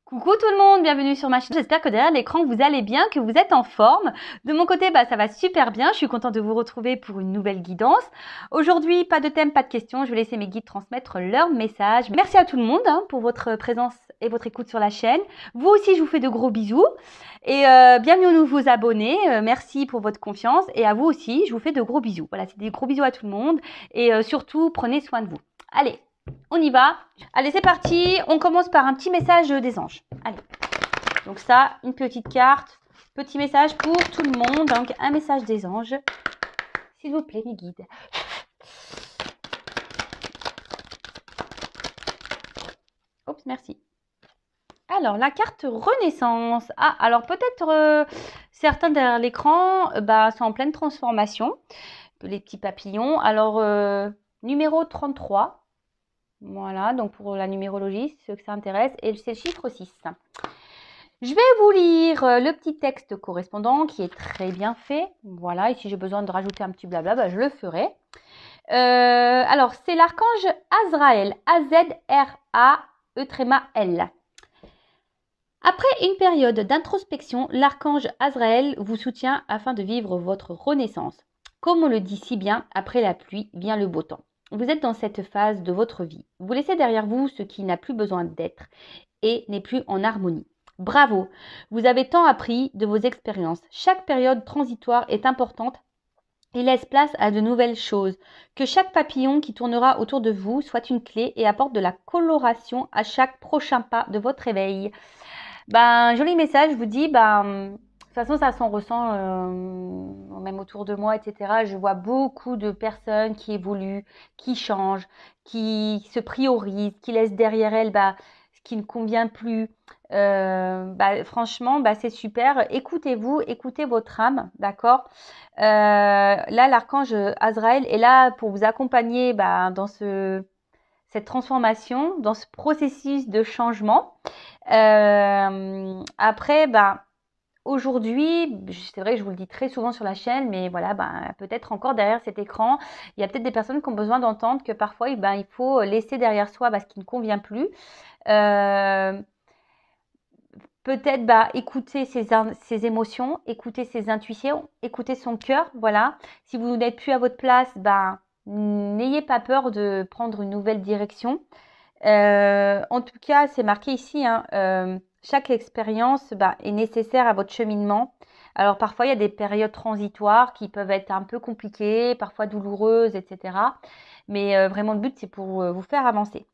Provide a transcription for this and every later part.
Coucou tout le monde, bienvenue sur ma chaîne. J'espère que derrière l'écran vous allez bien, que vous êtes en forme. De mon côté, ça va super bien. Je suis contente de vous retrouver pour une nouvelle guidance. Aujourd'hui, pas de thème, pas de questions. Je vais laisser mes guides transmettre leur message. Merci à tout le monde pour votre présence et votre écoute sur la chaîne. Vous aussi, je vous fais de gros bisous. Et bienvenue aux nouveaux abonnés. Merci pour votre confiance. Et à vous aussi, je vous fais de gros bisous. Voilà, c'est des gros bisous à tout le monde. Et surtout, prenez soin de vous. Allez, on y va. Allez, c'est parti. On commence par un petit message des anges. Allez. Donc ça, une petite carte. Petit message pour tout le monde. Donc, un message des anges. S'il vous plaît, mes guides. Oups, merci. Alors, la carte Renaissance. Ah, alors peut-être certains derrière l'écran sont en pleine transformation. Les petits papillons. Alors, numéro 33. Voilà, donc pour la numérologie, ceux que ça intéresse. Et c'est le chiffre 6. Je vais vous lire le petit texte correspondant qui est très bien fait. Voilà, et si j'ai besoin de rajouter un petit blabla, je le ferai. Alors, c'est l'archange Azraël. A-Z-R-A-E-L. Après une période d'introspection, l'archange Azraël vous soutient afin de vivre votre renaissance. Comme on le dit si bien, après la pluie vient le beau temps. Vous êtes dans cette phase de votre vie. Vous laissez derrière vous ce qui n'a plus besoin d'être et n'est plus en harmonie. Bravo, vous avez tant appris de vos expériences. Chaque période transitoire est importante et laisse place à de nouvelles choses. Que chaque papillon qui tournera autour de vous soit une clé et apporte de la coloration à chaque prochain pas de votre réveil. Joli message, je vous dis, de toute façon, ça s'en ressent même autour de moi, etc. Je vois beaucoup de personnes qui évoluent, qui changent, qui se priorisent, qui laissent derrière elles ce qui ne convient plus. Franchement, c'est super. Écoutez-vous, écoutez votre âme, d'accord. Là, l'archange Azraël est là pour vous accompagner dans cette transformation, dans ce processus de changement. Après, aujourd'hui, c'est vrai que je vous le dis très souvent sur la chaîne, mais voilà, peut-être encore derrière cet écran, il y a peut-être des personnes qui ont besoin d'entendre que parfois, il faut laisser derrière soi ce qui ne convient plus. Peut-être écouter ses émotions, écouter ses intuitions, écouter son cœur, voilà. Si vous n'êtes plus à votre place, n'ayez pas peur de prendre une nouvelle direction. En tout cas, c'est marqué ici, chaque expérience est nécessaire à votre cheminement. Alors parfois, il y a des périodes transitoires qui peuvent être un peu compliquées, parfois douloureuses, etc. Mais vraiment, le but, c'est pour vous faire avancer.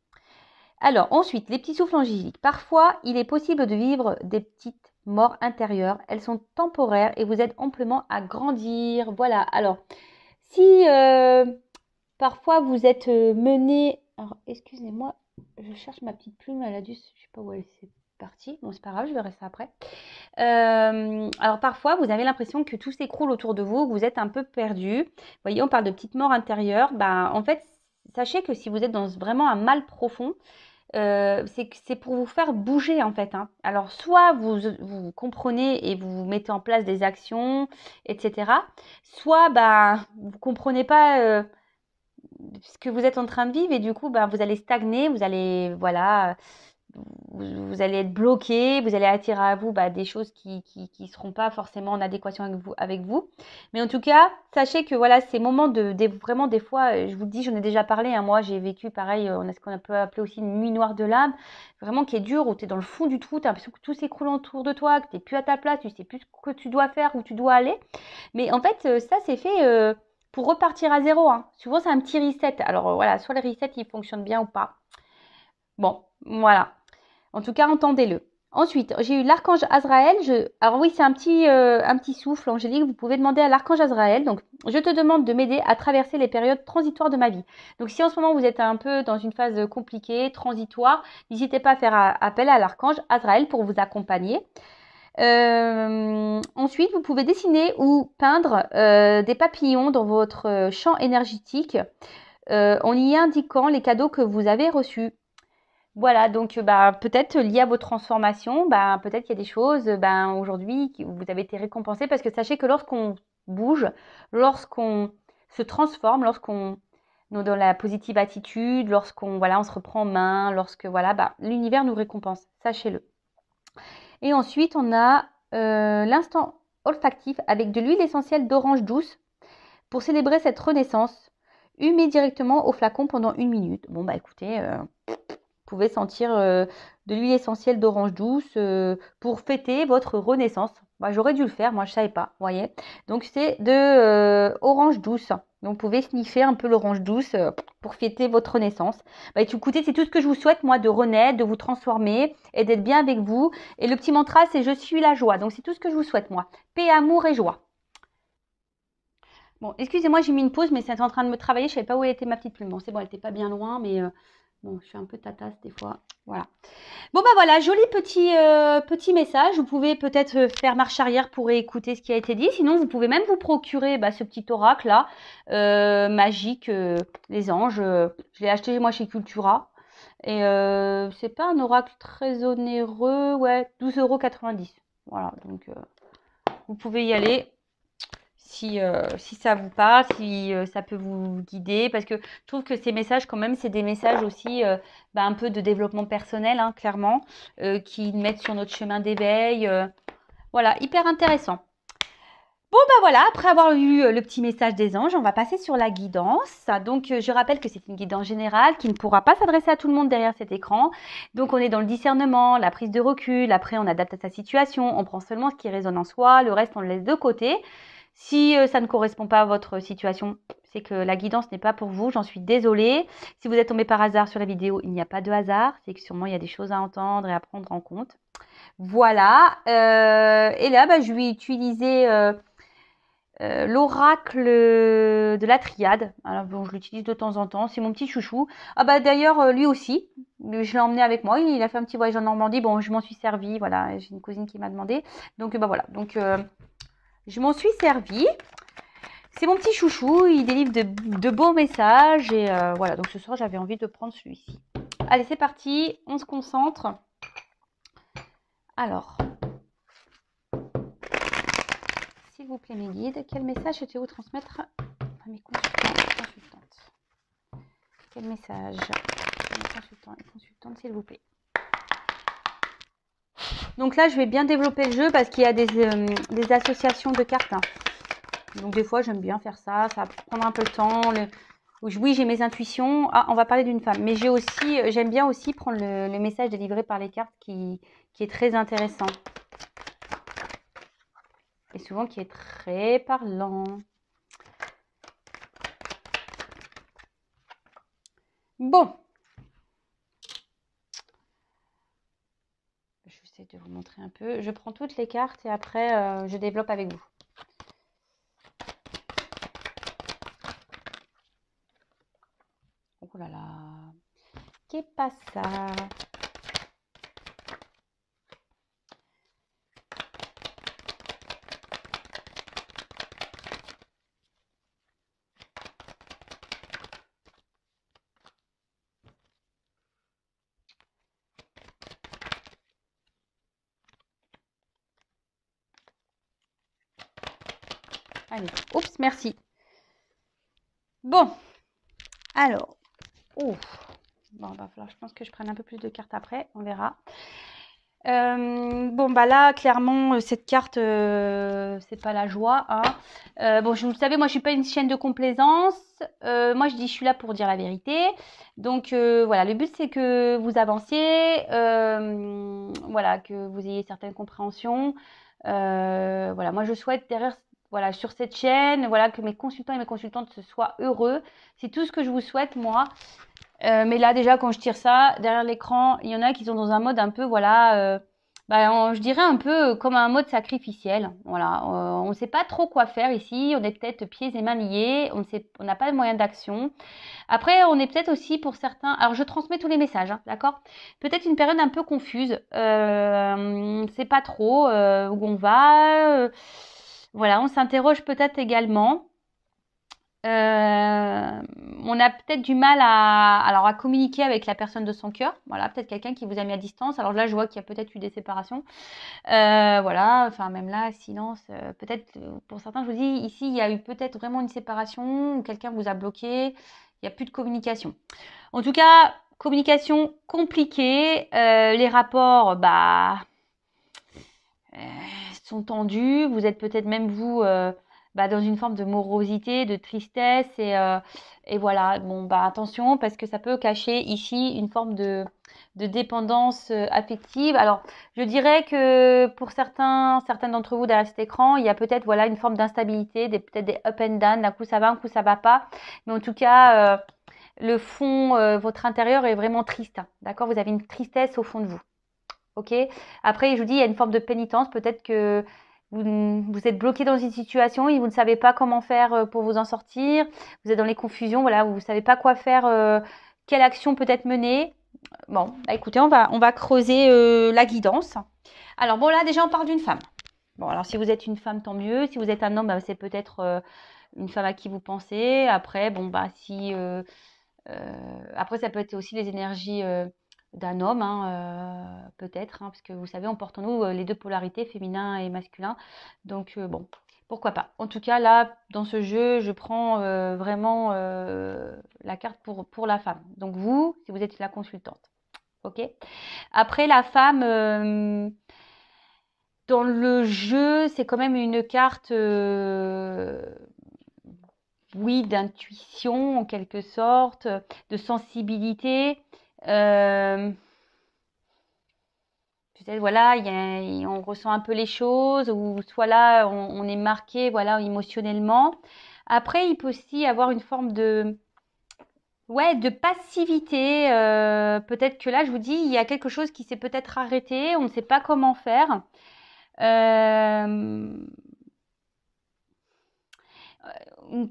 Alors ensuite, les petits souffles angéliques. Parfois, il est possible de vivre des petites morts intérieures. Elles sont temporaires et vous aident amplement à grandir. Voilà. Alors, si parfois vous êtes mené... Alors, excusez-moi, je cherche ma petite plume. Elle a dû... Je ne sais pas où elle s'est partie. Bon, c'est pas grave, je verrai ça après. Alors, parfois, vous avez l'impression que tout s'écroule autour de vous, que vous êtes un peu perdu. Vous voyez, on parle de petites morts intérieures. En fait, sachez que si vous êtes dans vraiment un mal profond, c'est pour vous faire bouger en fait. Alors soit vous comprenez et vous mettez en place des actions, etc. Soit vous comprenez pas ce que vous êtes en train de vivre et du coup vous allez stagner, vous allez vous allez être bloqué, vous allez attirer à vous des choses qui seront pas forcément en adéquation avec vous. Mais en tout cas, sachez que voilà, ces moments vraiment des fois, je vous le dis, j'en ai déjà parlé, moi j'ai vécu pareil, on a ce qu'on peut appeler aussi une nuit noire de l'âme, vraiment qui est dure, où tu es dans le fond du trou, tu as l'impression que tout s'écroule autour de toi, que tu n'es plus à ta place, tu sais plus ce que tu dois faire, où tu dois aller. Mais en fait, ça c'est fait pour repartir à zéro. Souvent c'est un petit reset. Alors voilà, soit les resets ils fonctionnent bien ou pas. Bon, voilà. En tout cas, entendez-le. Ensuite, j'ai eu l'archange Azraël. Alors oui, c'est un petit souffle angélique. Vous pouvez demander à l'archange Azraël. Donc, je te demande de m'aider à traverser les périodes transitoires de ma vie. Donc, si en ce moment vous êtes un peu dans une phase compliquée, transitoire, n'hésitez pas à faire appel à l'archange Azraël pour vous accompagner. Ensuite, vous pouvez dessiner ou peindre des papillons dans votre champ énergétique en y indiquant les cadeaux que vous avez reçus. Voilà, donc peut-être lié à vos transformations, peut-être qu'il y a des choses aujourd'hui où vous avez été récompensé parce que sachez que lorsqu'on bouge, lorsqu'on se transforme, lorsqu'on est dans la positive attitude, lorsqu'on on se reprend en main, lorsque l'univers nous récompense, sachez-le. Et ensuite, on a l'instant olfactif avec de l'huile essentielle d'orange douce pour célébrer cette renaissance. Humez directement au flacon pendant 1 minute. Bon, bah écoutez, vous pouvez sentir de l'huile essentielle d'orange douce pour fêter votre renaissance. Bah, j'aurais dû le faire, moi je savais pas, vous voyez. Donc c'est de orange douce. Donc vous pouvez sniffer un peu l'orange douce pour fêter votre renaissance. Bah, écoutez, c'est tout ce que je vous souhaite, moi, de renaître, de vous transformer et d'être bien avec vous. Et le petit mantra, c'est je suis la joie. Donc c'est tout ce que je vous souhaite, moi. Paix, amour et joie. Bon, excusez-moi, j'ai mis une pause, mais c'est en train de me travailler. Je savais pas où était ma petite plume. Bon, c'est bon, elle était pas bien loin, mais bon, je suis un peu tatasse des fois. Voilà. Bon, bah voilà, joli petit message. Vous pouvez peut-être faire marche arrière pour écouter ce qui a été dit. Sinon, vous pouvez même vous procurer ce petit oracle là, magique, les anges. Je l'ai acheté moi chez Cultura. Et c'est pas un oracle très onéreux. Ouais, 12,90 €. Voilà, donc vous pouvez y aller. Si ça vous parle, si ça peut vous guider, parce que je trouve que ces messages, quand même, c'est des messages aussi un peu de développement personnel, hein, clairement, qui mettent sur notre chemin d'éveil. Voilà, hyper intéressant. Bon, bah voilà, après avoir eu le petit message des anges, on va passer sur la guidance. Donc, je rappelle que c'est une guidance générale qui ne pourra pas s'adresser à tout le monde derrière cet écran. Donc, on est dans le discernement, la prise de recul. Après, on adapte à sa situation. On prend seulement ce qui résonne en soi. Le reste, on le laisse de côté. Si ça ne correspond pas à votre situation, c'est que la guidance n'est pas pour vous. J'en suis désolée. Si vous êtes tombé par hasard sur la vidéo, il n'y a pas de hasard. C'est que sûrement, il y a des choses à entendre et à prendre en compte. Voilà. Et là, je vais utiliser l'oracle de la triade. Alors bon, je l'utilise de temps en temps. C'est mon petit chouchou. Ah bah d'ailleurs, lui aussi. Je l'ai emmené avec moi. Il a fait un petit voyage en Normandie. Bon, je m'en suis servie. Voilà, j'ai une cousine qui m'a demandé. Donc bah voilà. Donc je m'en suis servie. C'est mon petit chouchou. Il délivre de beaux messages. Et voilà. Donc ce soir, j'avais envie de prendre celui-ci. Allez, c'est parti. On se concentre. Alors, s'il vous plaît, mes guides, quel message souhaitez-vous transmettre à mes consultants et consultantes? Quel message à mes consultants et consultantes, s'il vous plaît? Donc là, je vais bien développer le jeu parce qu'il y a des associations de cartes. Hein. Donc des fois, j'aime bien faire ça. Ça va prendre un peu le temps. Oui, j'ai mes intuitions. Ah, on va parler d'une femme. Mais j'aime bien aussi prendre le message délivré par les cartes qui est très intéressant. Et souvent qui est très parlant. Bon. J'essaie de vous montrer un peu. Je prends toutes les cartes et après, je développe avec vous. Oh là là. Qu'est pas ça? Allez, oups, merci. Bon, alors, bon, va falloir, je pense que je prenne un peu plus de cartes après, on verra. Bon, là, clairement, cette carte, c'est pas la joie. Hein. Bon, vous le savez, moi, je suis pas une chienne de complaisance. Moi, je dis, je suis là pour dire la vérité. Donc, voilà, le but, c'est que vous avanciez, voilà, que vous ayez certaines compréhensions. Voilà, moi, je souhaite derrière, voilà, sur cette chaîne, voilà, que mes consultants et mes consultantes se soient heureux. C'est tout ce que je vous souhaite, moi. Mais là, déjà, quand je tire ça, derrière l'écran, il y en a qui sont dans un mode un peu, voilà, je dirais un peu comme un mode sacrificiel. Voilà, on ne sait pas trop quoi faire ici. On est peut-être pieds et mains liés. On n'a pas de moyen d'action. Après, on est peut-être aussi pour certains. Alors, je transmets tous les messages, hein, d'accord? Peut-être une période un peu confuse. C'est pas trop où on va. Voilà, on s'interroge peut-être également. On a peut-être du mal à communiquer avec la personne de son cœur. Voilà, peut-être quelqu'un qui vous a mis à distance. Alors là, je vois qu'il y a peut-être eu des séparations. Voilà, enfin même là, silence. Peut-être pour certains, je vous dis, ici, il y a eu peut-être vraiment une séparation ou quelqu'un vous a bloqué. Il n'y a plus de communication. En tout cas, communication compliquée. Les rapports, sont tendues. Vous êtes peut-être même vous dans une forme de morosité, de tristesse et voilà. Bon, attention parce que ça peut cacher ici une forme de dépendance affective. Alors, je dirais que pour certains d'entre vous derrière cet écran, il y a peut-être voilà une forme d'instabilité, peut-être des up and down. D'un coup ça va, un coup ça va pas. Mais en tout cas, le fond, votre intérieur est vraiment triste. D'accord? Vous avez une tristesse au fond de vous. Ok. Après, je vous dis, il y a une forme de pénitence. Peut-être que vous êtes bloqué dans une situation et vous ne savez pas comment faire pour vous en sortir. Vous êtes dans les confusions. Voilà, vous ne savez pas quoi faire, quelle action peut-être mener. Bon, écoutez, on va creuser la guidance. Alors, bon, là, déjà, on parle d'une femme. Bon, alors, si vous êtes une femme, tant mieux. Si vous êtes un homme, c'est peut-être une femme à qui vous pensez. Après, bon, si. Après, ça peut être aussi les énergies d'un homme, peut-être, parce que vous savez, on porte en nous les deux polarités, féminin et masculin. Donc, bon, pourquoi pas. En tout cas, là, dans ce jeu, je prends vraiment la carte pour la femme. Donc, vous, si vous êtes la consultante. Ok. Après, la femme, dans le jeu, c'est quand même une carte, oui, d'intuition en quelque sorte, de sensibilité. Euh, Peut-être voilà, on ressent un peu les choses, ou soit là, on est marqué, voilà, émotionnellement. Après, il peut aussi avoir une forme ouais, de passivité. Peut-être que là, je vous dis, il y a quelque chose qui s'est peut-être arrêté, on ne sait pas comment faire. Euh,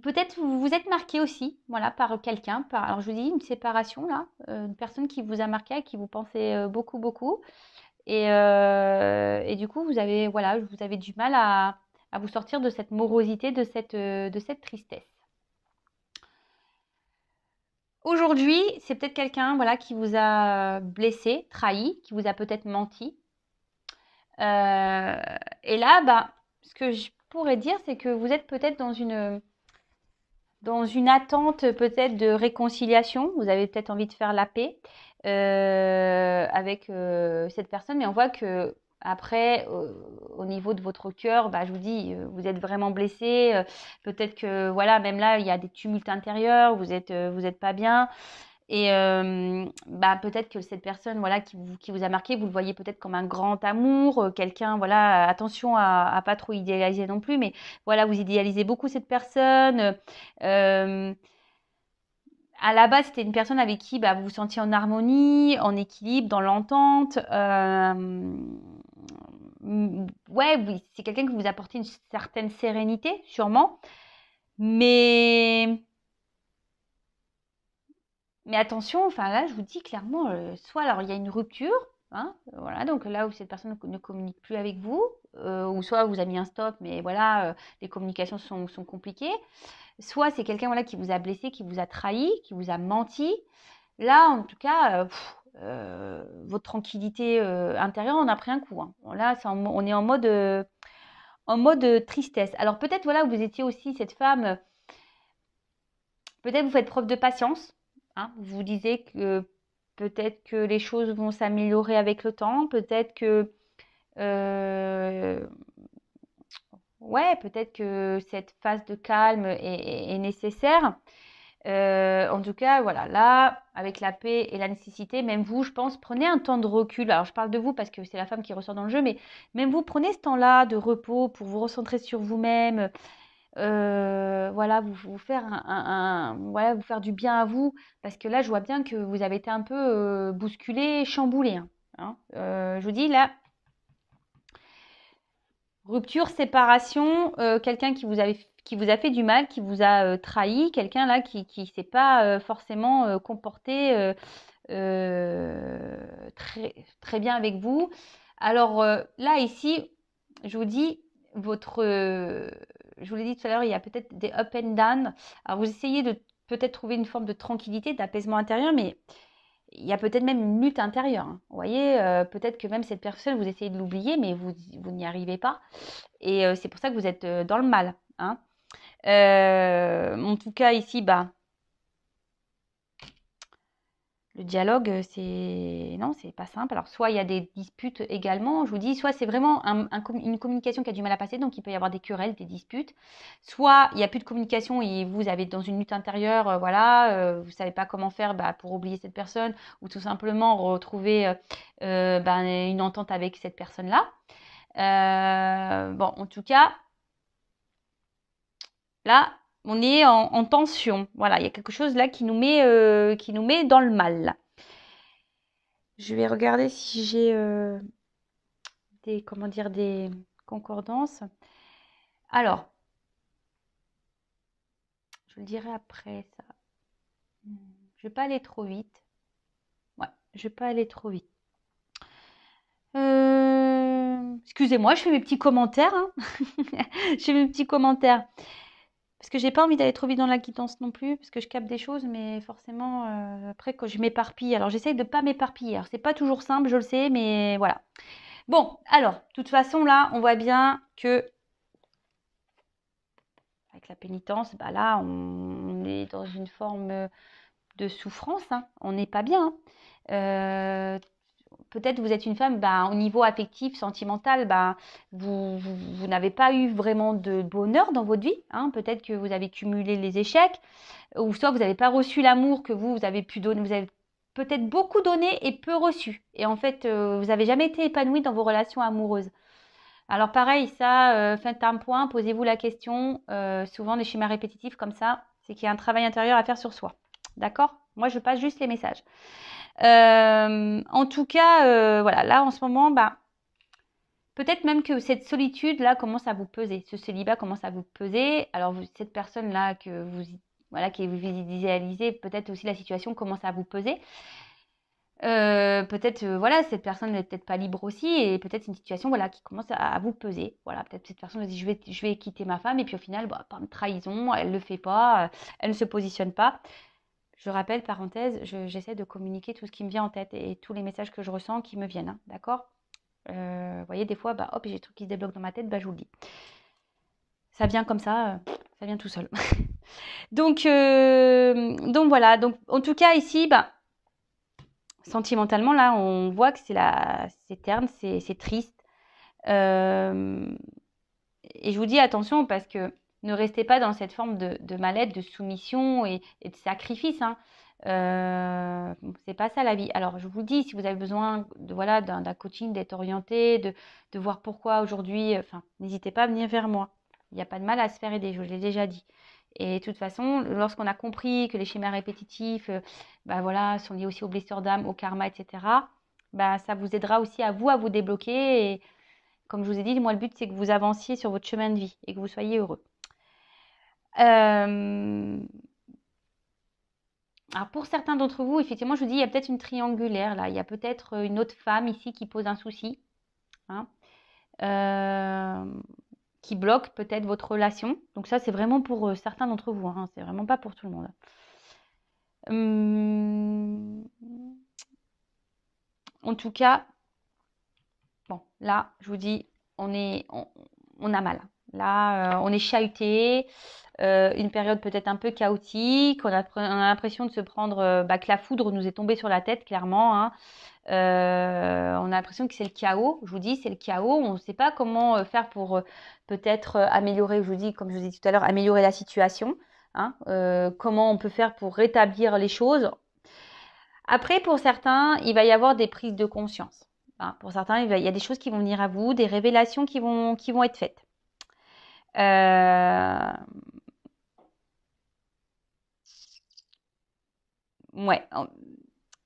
Peut-être vous vous êtes marqué aussi, voilà, par quelqu'un. Alors je vous dis une séparation là, une personne qui vous a marqué, à qui vous pensez beaucoup, beaucoup. Et du coup, vous avez du mal à vous sortir de cette morosité, de cette tristesse. Aujourd'hui, c'est peut-être quelqu'un, voilà, qui vous a blessé, trahi, qui vous a peut-être menti. Euh, et là, ce que je pourrais dire, c'est que vous êtes peut-être dans une attente peut-être de réconciliation. Vous avez peut-être envie de faire la paix avec cette personne, mais on voit que après, au niveau de votre cœur, je vous dis, vous êtes vraiment blessé. Peut-être que voilà, même là, il y a des tumultes intérieurs. Vous êtes pas bien. Et peut-être que cette personne, voilà, qui vous a marqué, vous le voyez peut-être comme un grand amour, quelqu'un, voilà, attention à pas trop idéaliser non plus, mais voilà, vous idéalisez beaucoup cette personne. Euh, à la base, c'était une personne avec qui vous vous sentiez en harmonie, en équilibre, dans l'entente. Ouais, oui, c'est quelqu'un qui vous apportait une certaine sérénité, sûrement. Mais Mais attention, enfin là, je vous dis clairement, soit alors il y a une rupture, voilà, donc là où cette personne ne communique plus avec vous, ou soit vous a mis un stop, mais voilà, les communications sont compliquées. Soit c'est quelqu'un voilà qui vous a blessé, qui vous a trahi, qui vous a menti. Là, en tout cas, votre tranquillité intérieure en a pris un coup. Là, on est en mode tristesse. Alors peut-être voilà, vous étiez aussi cette femme. Peut-être vous faites preuve de patience. Vous vous disiez que peut-être que les choses vont s'améliorer avec le temps. Peut-être que euh, ouais, peut-être que cette phase de calme est nécessaire. En tout cas, voilà, là, avec la paix et la nécessité, même vous, je pense, prenez un temps de recul. Alors, je parle de vous parce que c'est la femme qui ressort dans le jeu, mais même vous, prenez ce temps-là de repos pour vous recentrer sur vous-même, voilà, vous faire voilà, vous faire du bien à vous, parce que là, je vois bien que vous avez été un peu bousculé, chamboulé. Je vous dis là, rupture, séparation, quelqu'un qui vous a fait du mal, qui vous a trahi, quelqu'un là qui s'est pas forcément comporté très, très bien avec vous. Alors là, ici, je vous dis, je vous l'ai dit tout à l'heure, il y a peut-être des up and down. Alors vous essayez de peut-être trouver une forme de tranquillité, d'apaisement intérieur, mais il y a peut-être même une lutte intérieure. Vous voyez, peut-être que même cette personne, vous essayez de l'oublier, mais vous n'y arrivez pas. Et c'est pour ça que vous êtes dans le mal. En tout cas, ici, Le dialogue, c'est non, c'est pas simple. Alors, soit il y a des disputes également, je vous dis, soit c'est vraiment une communication qui a du mal à passer, donc il peut y avoir des querelles, des disputes. Soit il n'y a plus de communication et vous avez dans une lutte intérieure, voilà, vous savez pas comment faire pour oublier cette personne ou tout simplement retrouver une entente avec cette personne-là. Bon, en tout cas, là, on est en tension. Voilà, il y a quelque chose là qui nous met dans le mal. Je vais regarder si j'ai des concordances. Alors, je le dirai après ça. Je vais pas aller trop vite. Ouais, je vais pas aller trop vite. Excusez-moi, je fais mes petits commentaires. Hein. Je fais mes petits commentaires. Parce que j'ai pas envie d'aller trop vite dans la quittance non plus, parce que je capte des choses, mais forcément, après, quand je m'éparpille, alors j'essaye de ne pas m'éparpiller. Alors, c'est pas toujours simple, je le sais, mais voilà. Bon, alors, de toute façon, là, on voit bien que, avec la pénitence, là, on est dans une forme de souffrance, hein. On n'est pas bien. Hein. Peut-être vous êtes une femme, au niveau affectif, sentimental, vous n'avez pas eu vraiment de bonheur dans votre vie. Hein. Peut-être que vous avez cumulé les échecs, ou soit vous n'avez pas reçu l'amour que vous avez pu donner. Vous avez peut-être beaucoup donné et peu reçu. Et en fait, vous n'avez jamais été épanoui dans vos relations amoureuses. Alors pareil, ça, faites un point, posez-vous la question. Souvent, des schémas répétitifs comme ça, c'est qu'il y a un travail intérieur à faire sur soi. D'accord? Moi, je passe juste les messages. En tout cas, voilà, là en ce moment, peut-être même que cette solitude-là commence à vous peser. Ce célibat commence à vous peser. Alors, cette personne-là qui vous idéalisez, peut-être aussi la situation commence à vous peser. Peut-être, voilà, cette personne n'est peut-être pas libre aussi et peut-être c'est une situation, voilà, qui commence à vous peser. Voilà, peut-être cette personne dit, je vais quitter ma femme et puis au final, par une trahison, elle ne le fait pas, elle ne se positionne pas. Je rappelle, parenthèse, j'essaie de communiquer tout ce qui me vient en tête et tous les messages que je ressens qui me viennent, hein, d'accord? Vous voyez, des fois, hop, j'ai des trucs qui se débloquent dans ma tête, je vous le dis. Ça vient comme ça vient tout seul. Donc voilà, donc en tout cas ici, sentimentalement, là, on voit que c'est terne, c'est triste. Et je vous dis attention parce que ne restez pas dans cette forme de mal-être, de soumission et de sacrifice. Hein. C'est pas ça la vie. Alors je vous dis, si vous avez besoin d'un coaching, d'être orienté, de voir pourquoi aujourd'hui, n'hésitez pas à venir vers moi. Il n'y a pas de mal à se faire aider, je vous l'ai déjà dit. Et de toute façon, lorsqu'on a compris que les schémas répétitifs, sont liés aussi aux blessures d'âme, au karma, etc., ça vous aidera aussi à vous débloquer. Et comme je vous ai dit, moi, le but, c'est que vous avanciez sur votre chemin de vie et que vous soyez heureux. Alors, pour certains d'entre vous, effectivement, je vous dis, il y a peut-être une triangulaire, là. Il y a peut-être une autre femme ici qui pose un souci, hein, qui bloque peut-être votre relation. Donc ça, c'est vraiment pour certains d'entre vous, hein. C'est vraiment pas pour tout le monde. En tout cas, bon, là, je vous dis, on a mal. Là, on est chahuté. Une période peut-être un peu chaotique. On a l'impression de se prendre que la foudre nous est tombée sur la tête, clairement. Hein. On a l'impression que c'est le chaos. Je vous dis, c'est le chaos. On ne sait pas comment faire pour peut-être améliorer, je vous dis, comme je vous ai dit tout à l'heure, améliorer la situation. Hein. Comment on peut faire pour rétablir les choses. Après, pour certains, il va y avoir des prises de conscience. Hein. Pour certains, il y a des choses qui vont venir à vous, des révélations qui vont être faites. Ouais.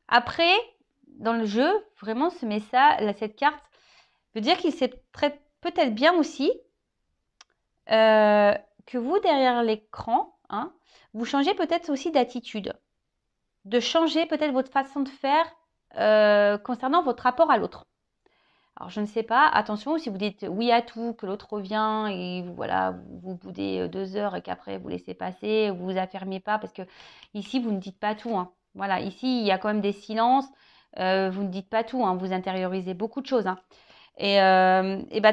Après, dans le jeu, vraiment, cette carte veut dire qu'il sait peut-être bien aussi que vous, derrière l'écran, hein, vous changez peut-être aussi d'attitude. De changer peut-être votre façon de faire concernant votre rapport à l'autre. Alors, je ne sais pas, attention, si vous dites oui à tout, que l'autre revient et vous boudez 2 heures et qu'après vous laissez passer, vous vous affirmez pas, parce que ici, vous ne dites pas tout. Hein. Voilà, ici, il y a quand même des silences, vous ne dites pas tout, hein, vous intériorisez beaucoup de choses. Hein. Et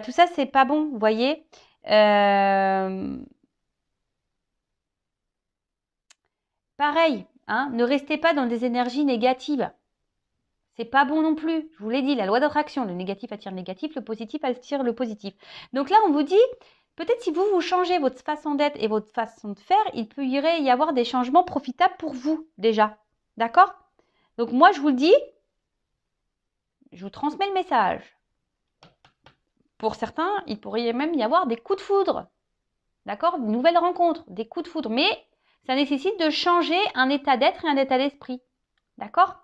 tout ça, c'est pas bon, vous voyez. Pareil, hein. Ne restez pas dans des énergies négatives. C'est pas bon non plus. Je vous l'ai dit, la loi d'attraction, le négatif attire le négatif, le positif attire le positif. Donc là, on vous dit, peut-être si vous changez votre façon d'être et votre façon de faire, il peut y avoir des changements profitables pour vous déjà. D'accord? Donc moi, je vous le dis, je vous transmets le message. Pour certains, il pourrait même y avoir des coups de foudre. D'accord? De nouvelles rencontres, des coups de foudre. Mais ça nécessite de changer un état d'être et un état d'esprit. D'accord?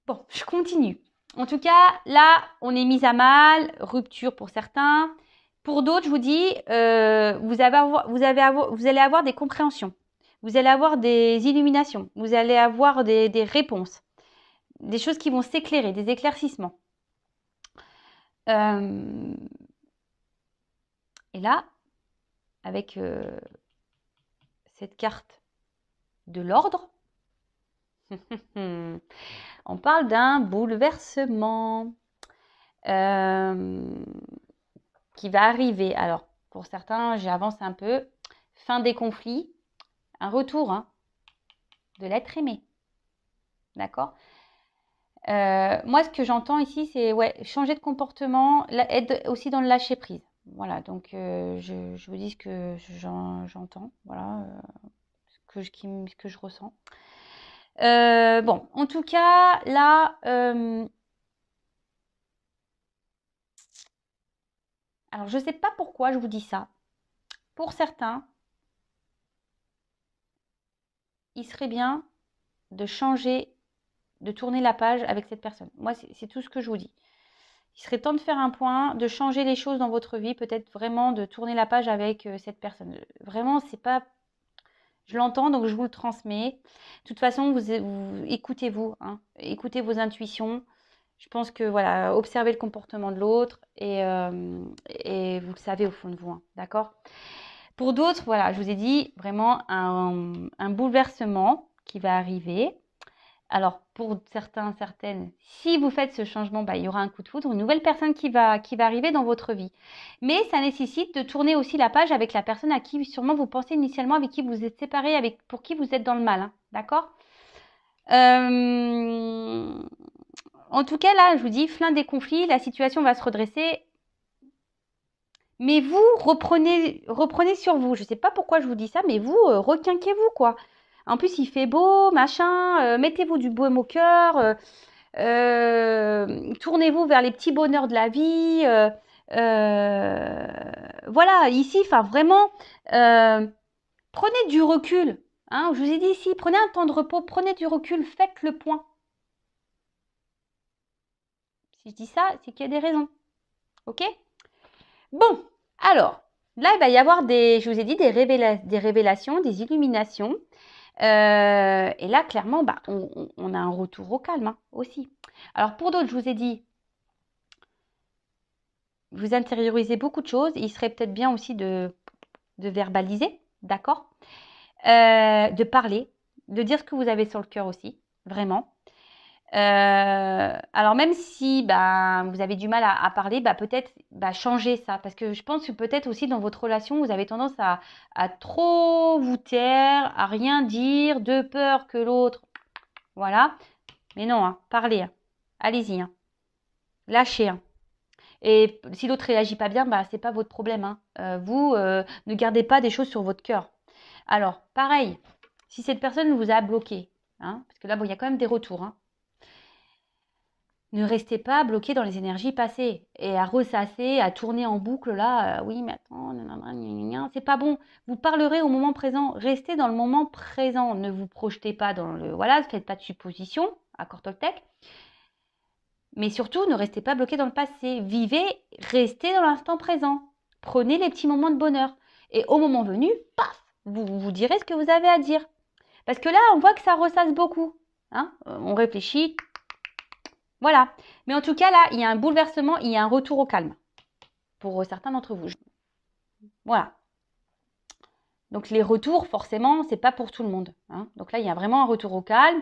Bon, je continue. En tout cas, là, on est mis à mal, rupture pour certains. Pour d'autres, je vous dis, vous allez avoir des compréhensions. Vous allez avoir des illuminations. Vous allez avoir des réponses. Des choses qui vont s'éclairer, des éclaircissements. Et là, avec cette carte de l'ordre, on parle d'un bouleversement qui va arriver. Alors, pour certains, j'avance un peu. Fin des conflits, un retour de l'être aimé. D'accord? Moi, ce que j'entends ici, c'est changer de comportement, être aussi dans le lâcher prise. Voilà, donc je vous dis ce que j'entends, voilà, ce que je ressens. Bon, en tout cas, là, alors je ne sais pas pourquoi je vous dis ça. Pour certains, il serait bien de changer, de tourner la page avec cette personne. Moi, c'est tout ce que je vous dis. Il serait temps de faire un point, de changer les choses dans votre vie, peut-être vraiment de tourner la page avec cette personne. Vraiment, c'est pas... Je l'entends, donc je vous le transmets. De toute façon, vous écoutez-vous, hein, écoutez vos intuitions. Je pense que, voilà, observez le comportement de l'autre et vous le savez au fond de vous, hein, d'accord? Pour d'autres, voilà, je vous ai dit vraiment un bouleversement qui va arriver. Alors, pour certains, certaines, si vous faites ce changement, il y aura un coup de foudre, une nouvelle personne qui va arriver dans votre vie. Mais ça nécessite de tourner aussi la page avec la personne à qui sûrement vous pensez initialement, avec qui vous êtes séparés, pour qui vous êtes dans le mal. Hein, d'accord? En tout cas, là, je vous dis, fin des conflits, la situation va se redresser. Mais vous, reprenez sur vous. Je ne sais pas pourquoi je vous dis ça, mais vous, requinquez-vous, quoi. En plus, il fait beau, machin, mettez-vous du baume au cœur, tournez-vous vers les petits bonheurs de la vie. Voilà, ici, enfin vraiment, prenez du recul. Hein, je vous ai dit ici, prenez un temps de repos, prenez du recul, faites le point. Si je dis ça, c'est qu'il y a des raisons. Ok? Bon, alors, là, il va y avoir je vous ai dit, des révélations, des illuminations. Et là, clairement, on a un retour au calme aussi. Alors, pour d'autres, je vous ai dit, vous intériorisez beaucoup de choses. Il serait peut-être bien aussi de verbaliser, d'accord? De parler, de dire ce que vous avez sur le cœur aussi, vraiment. Alors même si vous avez du mal à parler, peut-être changer ça. Parce que je pense que peut-être aussi dans votre relation, vous avez tendance à trop vous taire, à rien dire, de peur que l'autre... Voilà. Mais non, parlez. Allez-y. Lâchez. Et si l'autre réagit pas bien, c'est pas votre problème. Vous, ne gardez pas des choses sur votre cœur. Alors, pareil, si cette personne vous a bloqué, parce que là, il y a quand même des retours, ne restez pas bloqué dans les énergies passées et à ressasser, à tourner en boucle là. Oui, mais attends, c'est pas bon. Vous parlerez au moment présent. Restez dans le moment présent. Ne vous projetez pas dans le... Voilà, ne faites pas de suppositions, accord Toltec. Mais surtout, ne restez pas bloqué dans le passé. Vivez, restez dans l'instant présent. Prenez les petits moments de bonheur. Et au moment venu, paf, vous direz ce que vous avez à dire. Parce que là, on voit que ça ressasse beaucoup. On réfléchit. Voilà. Mais en tout cas, là, il y a un bouleversement, il y a un retour au calme. Pour certains d'entre vous. Voilà. Donc les retours, forcément, c'est pas pour tout le monde. Donc là, il y a vraiment un retour au calme.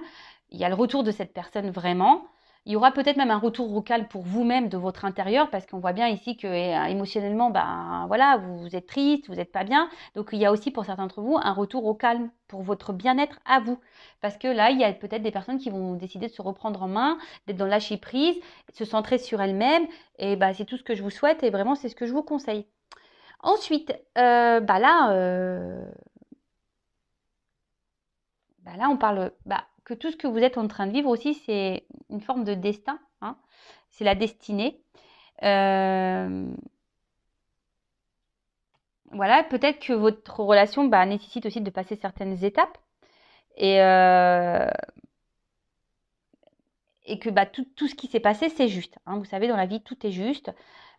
Il y a le retour de cette personne vraiment. Il y aura peut-être même un retour au calme pour vous-même de votre intérieur, parce qu'on voit bien ici que émotionnellement, ben voilà, vous êtes triste, vous n'êtes pas bien. Donc il y a aussi pour certains d'entre vous un retour au calme pour votre bien-être à vous. Parce que là, il y a peut-être des personnes qui vont décider de se reprendre en main, d'être dans le lâcher prise, de se centrer sur elles-mêmes. Et bah, c'est tout ce que je vous souhaite et vraiment c'est ce que je vous conseille. Ensuite, là, on parle que tout ce que vous êtes en train de vivre aussi, c'est une forme de destin. Hein. C'est la destinée. Voilà, peut-être que votre relation nécessite aussi de passer certaines étapes et, et que tout ce qui s'est passé, c'est juste. Hein. Vous savez, dans la vie, tout est juste.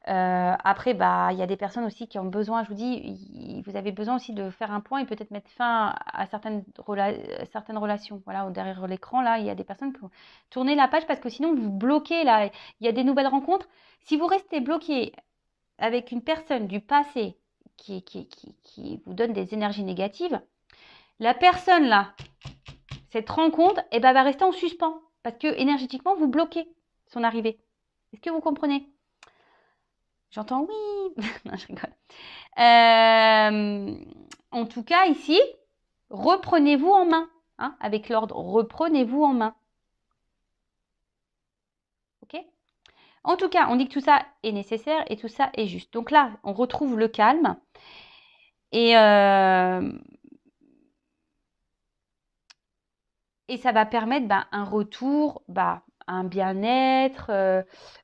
Après, il y a des personnes aussi qui ont besoin, je vous dis, vous avez besoin aussi de faire un point et peut-être mettre fin à certaines relations. Voilà, derrière l'écran, là, il y a des personnes qui ont tourné la page parce que sinon, vous bloquez, là, il y a des nouvelles rencontres. Si vous restez bloqué avec une personne du passé qui vous donne des énergies négatives, la personne, là, cette rencontre, va rester en suspens parce que énergétiquement, vous bloquez son arrivée. Est-ce que vous comprenez ? J'entends oui. Non, je rigole. En tout cas, ici, reprenez-vous en main. Hein, avec l'ordre, reprenez-vous en main. Ok ? En tout cas, on dit que tout ça est nécessaire et tout ça est juste. Donc là, on retrouve le calme. Et ça va permettre un retour, un bien-être.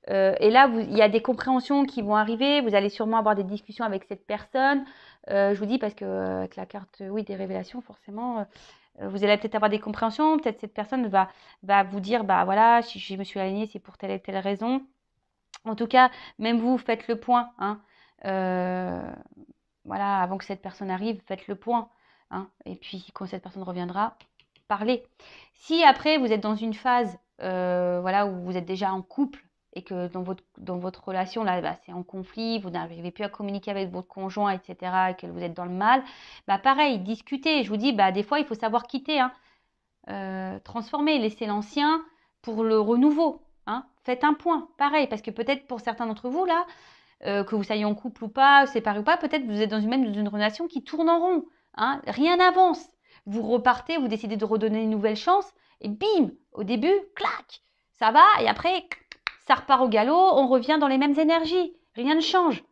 Et là, il y a des compréhensions qui vont arriver. Vous allez sûrement avoir des discussions avec cette personne. Je vous dis parce que avec la carte des révélations, forcément, vous allez peut-être avoir des compréhensions. Peut-être cette personne va vous dire, voilà, si je me suis alignée, c'est pour telle et telle raison. En tout cas, même vous, faites le point. Hein. Voilà, avant que cette personne arrive, faites le point. Hein. Et puis, quand cette personne reviendra, parlez. Si après, vous êtes dans une phase où vous êtes déjà en couple et que dans votre relation, là, c'est en conflit, vous n'arrivez plus à communiquer avec votre conjoint, etc., et que vous êtes dans le mal, pareil, discutez. Je vous dis, des fois, il faut savoir quitter. Hein. Transformer, laisser l'ancien pour le renouveau. Hein. Faites un point, pareil, parce que peut-être pour certains d'entre vous, là, que vous soyez en couple ou pas, séparés ou pas, peut-être vous êtes dans une relation qui tourne en rond. Hein. Rien n'avance. Vous repartez, vous décidez de redonner une nouvelle chance, et bim, au début, clac, ça va, et après, ça repart au galop, on revient dans les mêmes énergies, rien ne change.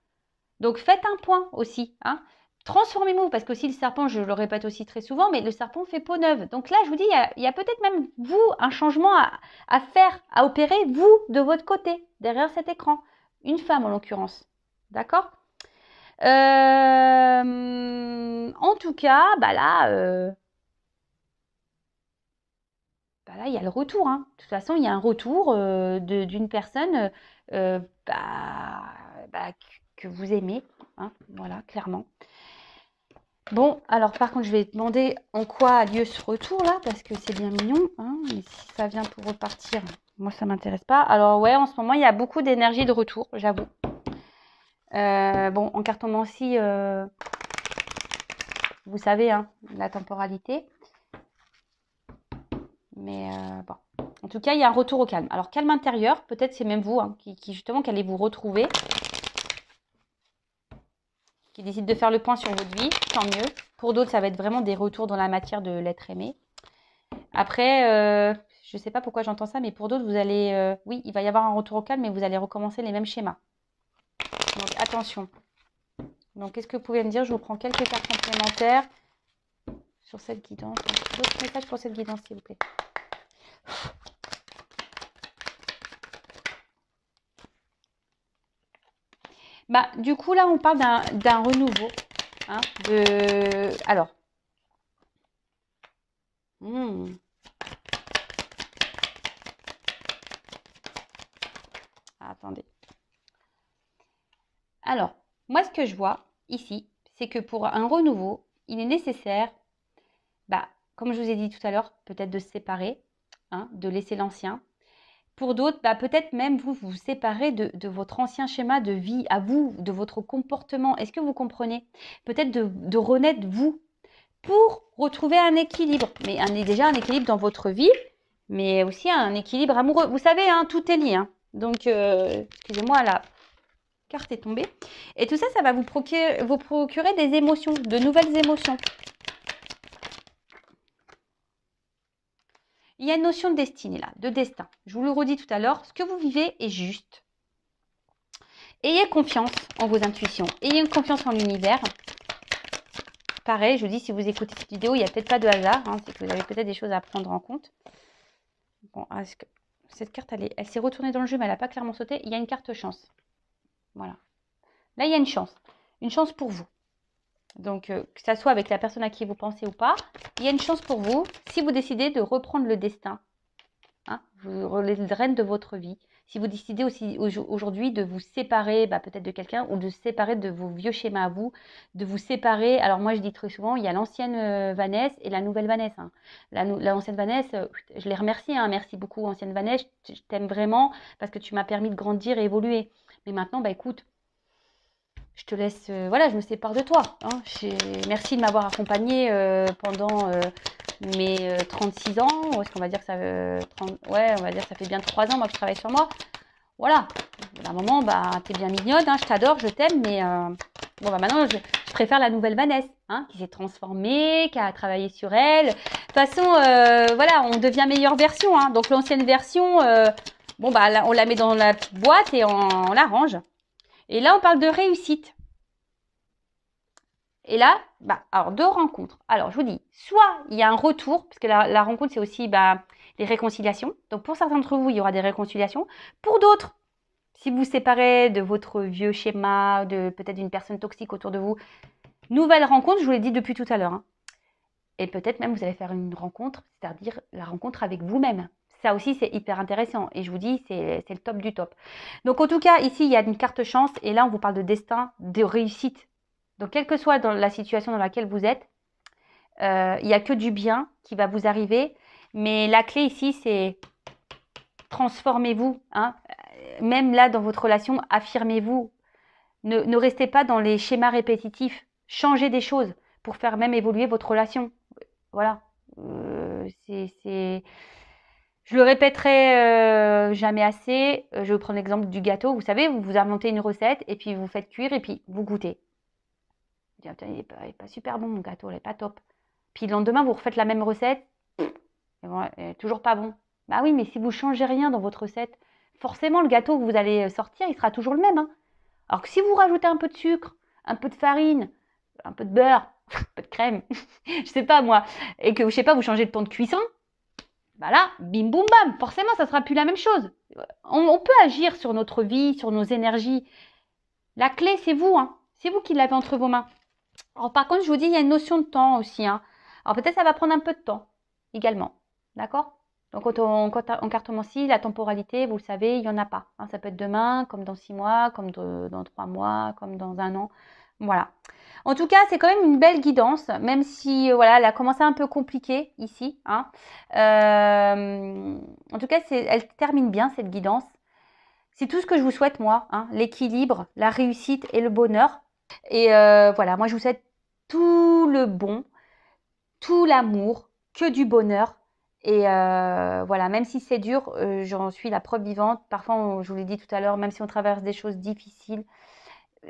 Donc faites un point aussi. Hein. Transformez-vous, parce que aussi le serpent, je le répète aussi très souvent, mais le serpent fait peau neuve. Donc là, je vous dis, il y a peut-être même vous, un changement à faire, à opérer, vous, de votre côté, derrière cet écran. Une femme en l'occurrence. D'accord ? En tout cas, là, il y a le retour. Hein. De toute façon, il y a un retour d'une personne que vous aimez. Hein. Voilà, clairement. Bon, alors par contre, je vais demander en quoi a lieu ce retour-là, parce que c'est bien mignon. Hein, mais si ça vient pour repartir, moi, ça ne m'intéresse pas. Alors ouais, en ce moment, il y a beaucoup d'énergie de retour, j'avoue. En cartomancie, vous savez, hein, la temporalité. Mais bon. En tout cas, il y a un retour au calme. Alors, calme intérieur, peut-être c'est même vous hein, qui justement, qui allez vous retrouver. Qui décide de faire le point sur votre vie, tant mieux. Pour d'autres, ça va être vraiment des retours dans la matière de l'être aimé. Après, je ne sais pas pourquoi j'entends ça, mais pour d'autres, vous allez... oui, il va y avoir un retour au calme, mais vous allez recommencer les mêmes schémas. Donc, attention. Donc, qu'est-ce que vous pouvez me dire? Je vous prends quelques cartes complémentaires sur cette guidance. D'autres messages pour cette guidance, s'il vous plaît. Du coup, là, on parle d'un renouveau. Hein, alors. Attendez. Alors, moi, ce que je vois ici, c'est que pour un renouveau, il est nécessaire, comme je vous ai dit tout à l'heure, peut-être de se séparer, hein, de laisser l'ancien. Pour d'autres, peut-être même vous séparer de votre ancien schéma de vie à vous, de votre comportement. Est-ce que vous comprenez? Peut-être de renaître vous pour retrouver un équilibre. Mais déjà un équilibre dans votre vie, mais aussi un équilibre amoureux. Vous savez, hein, tout est lié. Hein. Donc, excusez-moi, la carte est tombée. Et tout ça, ça va vous procurer des émotions, de nouvelles émotions. Il y a une notion de destinée là, de destin. Je vous le redis tout à l'heure, ce que vous vivez est juste. Ayez confiance en vos intuitions, ayez confiance en l'univers. Pareil, je vous dis, si vous écoutez cette vidéo, il n'y a peut-être pas de hasard, hein, c'est que vous avez peut-être des choses à prendre en compte. Bon, est-ce que cette carte, elle s'est retournée dans le jeu, mais elle n'a pas clairement sauté. Il y a une carte chance. Voilà. Là, il y a une chance pour vous. Donc, que ça soit avec la personne à qui vous pensez ou pas, il y a une chance pour vous si vous décidez de reprendre le destin, hein, les rênes de votre vie. Si vous décidez aussi aujourd'hui de vous séparer peut-être de quelqu'un ou de se séparer de vos vieux schémas à vous, de vous séparer. Alors moi, je dis très souvent, il y a l'ancienne Vanessa et la nouvelle Vanessa. Hein. L'ancienne Vanessa, je les remercie. Hein, merci beaucoup, ancienne Vanessa. Je t'aime vraiment parce que tu m'as permis de grandir et évoluer. Mais maintenant, écoute, je te laisse, voilà, je me sépare de toi. Hein. Merci de m'avoir accompagnée pendant mes 36 ans. Ou est-ce qu'on va dire que ça, ouais, on va dire que ça fait bien 3 ans moi que je travaille sur moi. Voilà. À un moment, t'es bien mignonne, hein, je t'adore, je t'aime, mais maintenant, je préfère la nouvelle Vanessa, hein, qui s'est transformée, qui a travaillé sur elle. De toute façon, voilà, on devient meilleure version. Hein. Donc l'ancienne version, on la met dans la petite boîte et on la range. Et là, on parle de réussite. Et là, alors deux rencontres. Alors, je vous dis, soit il y a un retour, parce que la rencontre, c'est aussi les réconciliations. Donc, pour certains d'entre vous, il y aura des réconciliations. Pour d'autres, si vous vous séparez de votre vieux schéma, de peut-être d'une personne toxique autour de vous, nouvelle rencontre, je vous l'ai dit depuis tout à l'heure. Hein. Et peut-être même, vous allez faire une rencontre, c'est-à-dire la rencontre avec vous-même. Ça aussi, c'est hyper intéressant. Et je vous dis, c'est le top du top. Donc, en tout cas, ici, il y a une carte chance. Et là, on vous parle de destin, de réussite. Donc, quelle que soit la situation dans laquelle vous êtes, il n'y a que du bien qui va vous arriver. Mais la clé ici, c'est transformez-vous. Hein. Même là, dans votre relation, affirmez-vous. Ne restez pas dans les schémas répétitifs. Changez des choses pour faire même évoluer votre relation. Voilà. Je le répéterai jamais assez. Je vais vous prendre l'exemple du gâteau. Vous savez, vous inventez une recette et puis vous faites cuire et puis vous goûtez. Vous dites, il n'est pas super bon mon gâteau, il n'est pas top. Puis le lendemain, vous refaites la même recette. Et toujours pas bon. Bah oui, mais si vous changez rien dans votre recette, forcément le gâteau que vous allez sortir, il sera toujours le même. Hein. Alors que si vous rajoutez un peu de sucre, un peu de farine, un peu de beurre, un peu de crème, je sais pas moi, et que je sais pas, vous changez le temps de cuisson, là, bim boum bam, forcément ça sera plus la même chose. On peut agir sur notre vie, sur nos énergies. La clé, c'est vous, hein. C'est vous qui l'avez entre vos mains. Alors par contre, je vous dis, il y a une notion de temps aussi. Hein. Alors peut-être ça va prendre un peu de temps également. D'accord? Donc en cartomancie, la temporalité, vous le savez, il n'y en a pas. Hein. Ça peut être demain, comme dans 6 mois, comme dans 3 mois, comme dans 1 an. Voilà. En tout cas, c'est quand même une belle guidance, même si voilà, elle a commencé un peu compliquée ici. Hein. En tout cas, elle termine bien cette guidance. C'est tout ce que je vous souhaite, moi. Hein. L'équilibre, la réussite et le bonheur. Et voilà, moi je vous souhaite tout le bon, tout l'amour, que du bonheur. Et voilà, même si c'est dur, j'en suis la preuve vivante. Parfois, je vous l'ai dit tout à l'heure, même si on traverse des choses difficiles,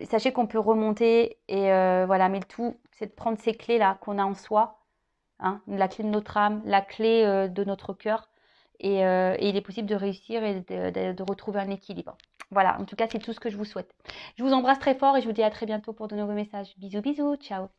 sachez qu'on peut remonter. Et voilà, mais le tout, c'est de prendre ces clés-là qu'on a en soi. Hein, la clé de notre âme, la clé de notre cœur. Et il est possible de réussir et de retrouver un équilibre. Voilà, en tout cas, c'est tout ce que je vous souhaite. Je vous embrasse très fort et je vous dis à très bientôt pour de nouveaux messages. Bisous, bisous, ciao.